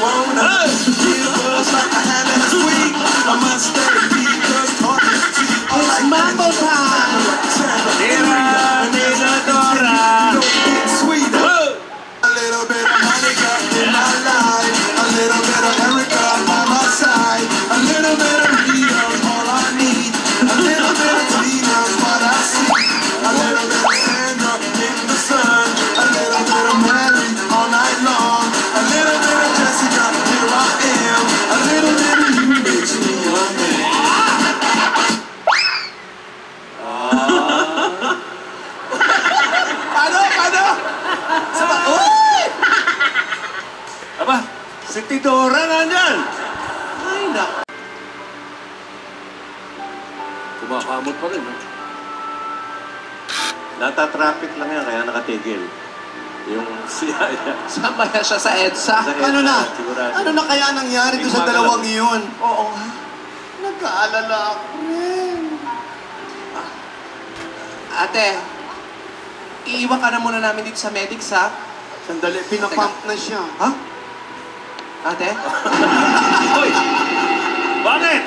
wanna give us like a hand that's weak. I must stay because talking is cheap. It's Mambo time! Sweet. A little bit of Monica in my life. A little bit of Erica by my side. A little bit of Rita's all I need. A little bit of Tina's what I see. A little bit of Sandra in the sun. A little bit of Mary all night long. A little bit of Jessica, here I am. A little bit of you makes me a man. Paano? Uy! Aba, si Tidora nandyan. Ay, naku. Kumakamot pa rin, ha? Nata-traffic lang yan, kaya nakatigil. Yung siya. Samaya siya sa EDSA. Sa EDSA, Ano na? sigurado. Ano na kaya nangyari doon sa dalawang iyon? Oo nga. Nag-aalala ako rin. Ate, iiwan ka na muna namin dito sa medics, ha? Sandali, pinapump na siya. Ha? Ate? Hoy! Bakit?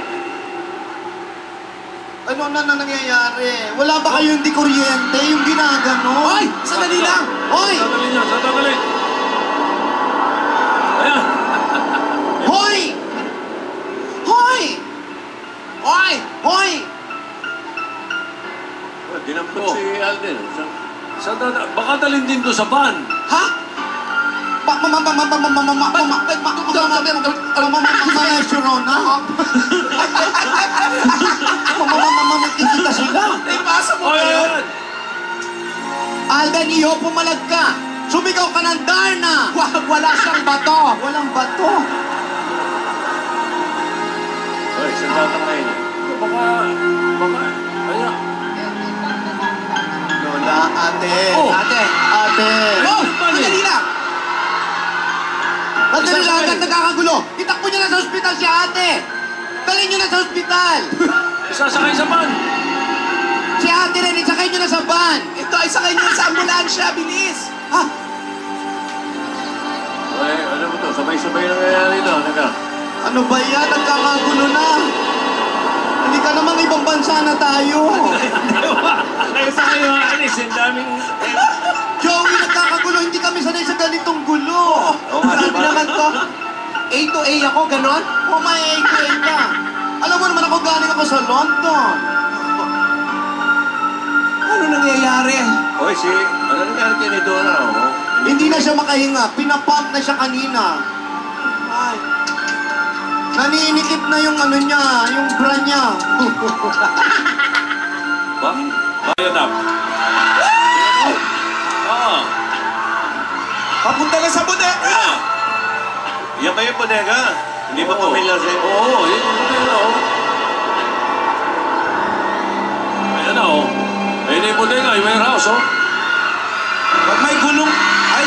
Ano na nangyayari? Wala ba kayong di kuryente? Yung ginagano? Hoy! Sandali lang! Hoy! Sandali niya, sandali. Ayan. Hoy! Hoy! Hoy! Hoy! Dinampot si Alden. Baka dalhin din doon sa van. Ha? Magkikita sila. Ipasa mo Oh, kayo! yan. Alden, iyo, pumalag ka. Sumigaw ka ng Darna. Wala siyang bato! Walang bato. Hoy, sandata kayo. Ayan. Lola, ate. Oh. Ate! Ate. Oh! Sandali lang! Sandali lang, agad nagkakagulo. Itakbo niyo na sa ospital si ate. Dalhin niyo na sa ospital. Isasakay sa van. Si ate rin, isakay niyo na sa van. Ito ay sakay niyo sa ambulansya! Bilis! Ha? Ay, ano mo to? Sabay-sabay na nangyayari ito. Naka. Ano ba yan? Nagkakagulo na. Hindi ka namang ibang bansa na tayo. Kayo sa kayo, Anis. Ang daming... Joey, nagkakagulo. Hindi kami sanay sa ganitong gulo. Grabe naman to! A to A ako, ganon? Oh, may A ka. Alam mo naman ako galing ako sa London. Ano nangyayari? Hoy, ano nangyari kay Nidora, oh? Hindi na siya makahinga. Pinapump na siya kanina. Ay, Naniinikip na yung ano niya, yung bra niya. Ba? Bayad up. Oo. papunta na sa bodega! Yan ba yung bodega? Hindi ba pamilyar sa'yo? Oo, yun yung bodega, oh. Ayan na, oh. Ayan na yung bodega, yung warehouse, oh. Pag may gulong... Ay!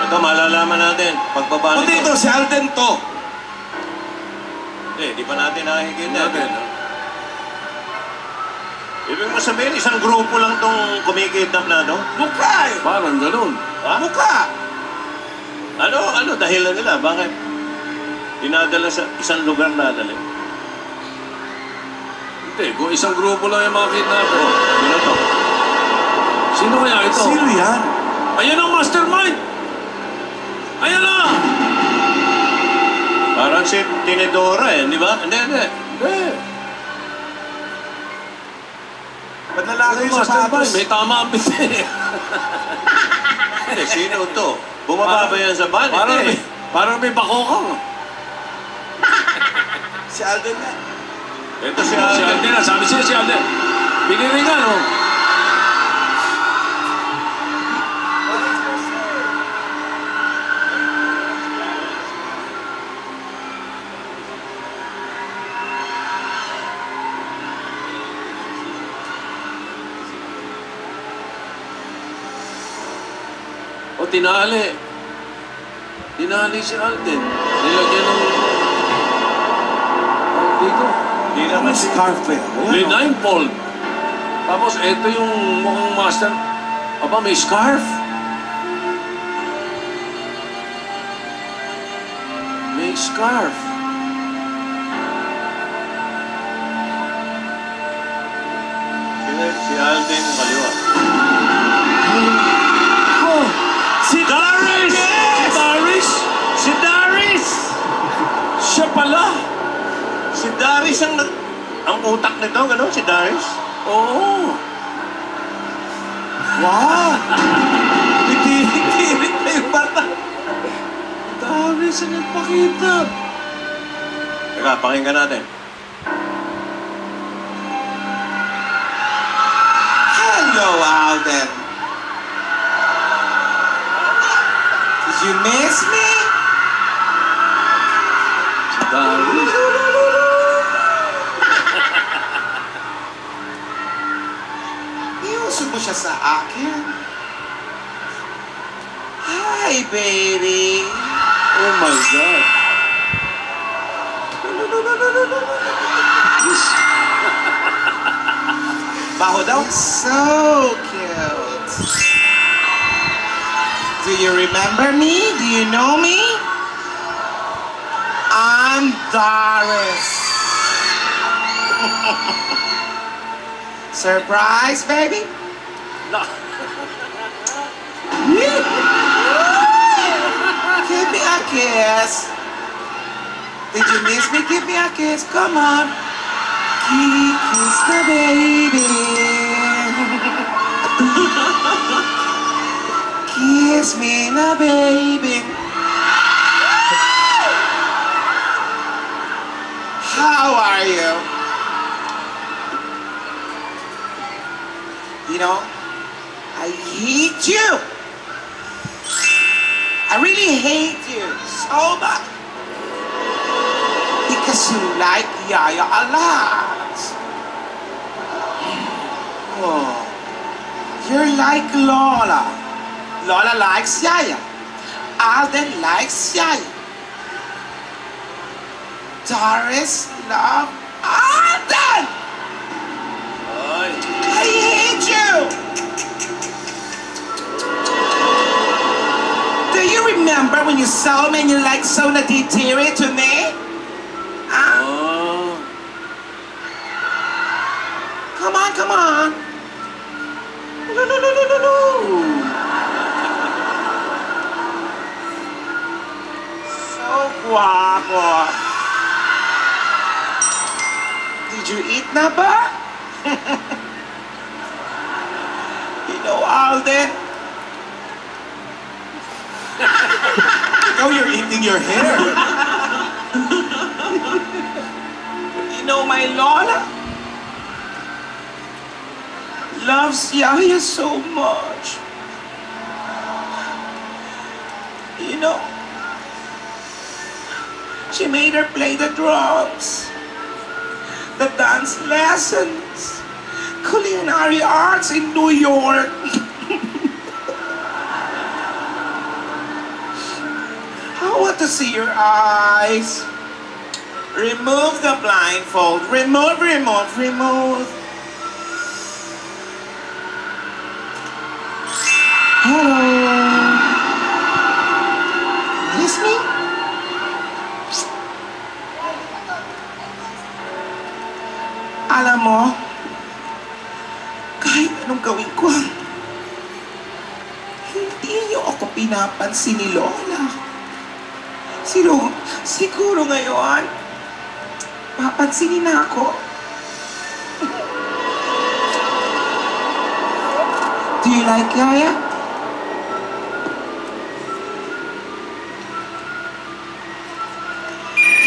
Ito, malalaman natin. Pagbaba Puti ito, si Alden to. Di pa natin nakikita. Ibig mo sabihin, isang grupo lang tong kumikidnap na, no? Mukha eh! Parang ganun. Ha? Mukha! Ano dahilan nila? Bakit? Dinadala sa isang lugar nadala. Hindi, kung isang grupo lang yung mga kidnapper. Sino to? Sino kaya ito? Sino yan? Ayan ang mastermind! Ayan na! Parang si Tinidora eh, di ba? Hindi. Hindi. Ba't lalaki Yung yung mastermind, sapatos? may tama ang biti. Hindi, sino to? Bumaba ba yan sa van? Hindi. Parang may bakokang. Si Alden na. Ito si Si Alden. Alden na, sabi siya si Alden. Piniringan, oh. O, tinali. Tinali si Alden. Nilagyan ng... dito. Hindi naman si... Scarf eh. May 9-fold. Tapos, ito yung mukhang master. Aba, may scarf. May scarf. Si Alden, kaliwa. Oh, si Darius! Si Darius! Si Darius! Siya pala. Si Darius ang utak nito, gano'n? Si Darius? Oo. Wow! Nitirik na yung bata. Darius ang nagpakita. Teka, pakinggan natin. Hello, Alden. Did you miss me? Si Darius. Iuso mo siya sa akin. Hi, baby. Oh my God. Baho daw. So cute. Do you remember me? Do you know me? I'm Doris. Surprise, baby? No. Give me a kiss. Did you miss me? Give me a kiss. Come on. Kiss the baby. Kiss me, the baby. How are you? You know, I hate you. I really hate you so much. Because you like Yaya a lot. Oh, you're like Lola. Lola likes Yaya. Alden likes Yaya. Doris loves Alden. Ay. I hate you. Do you remember when you saw me and you like so naditiri to me? Huh? Oh. Come on, come on. No, no, no, no, no, no. So guapo. Did you eat na ba? You know, Alden. Ikaw, you're eating your hair. You know, my Lola loves Yaya so much. You know, she made her play the drums, the dance lessons, culinary arts in New York. I want to see your eyes. Remove the blindfold. Remove, remove, remove. Hello. Miss me? Alam mo, kahit anong gawin ko, hindi niyo ako pinapansin ni Lola. Siguro ngayon, papansinin na ako. Do you like Yaya?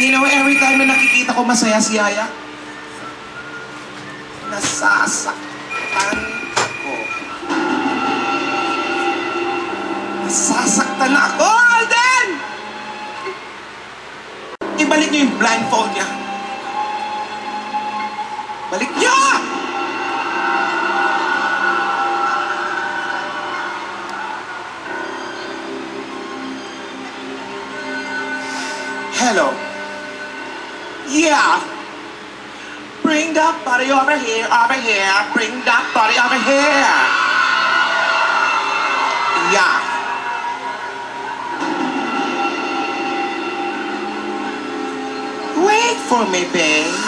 You know, every time na nakikita ko masaya si Yaya, nasasaktan ako. Nasasaktan ako, Alden! Ibalik niyo yung blindfold niya. Balik niyo! Hello. Yeah. Bring that body over here, over here. Bring that body over here. may bang.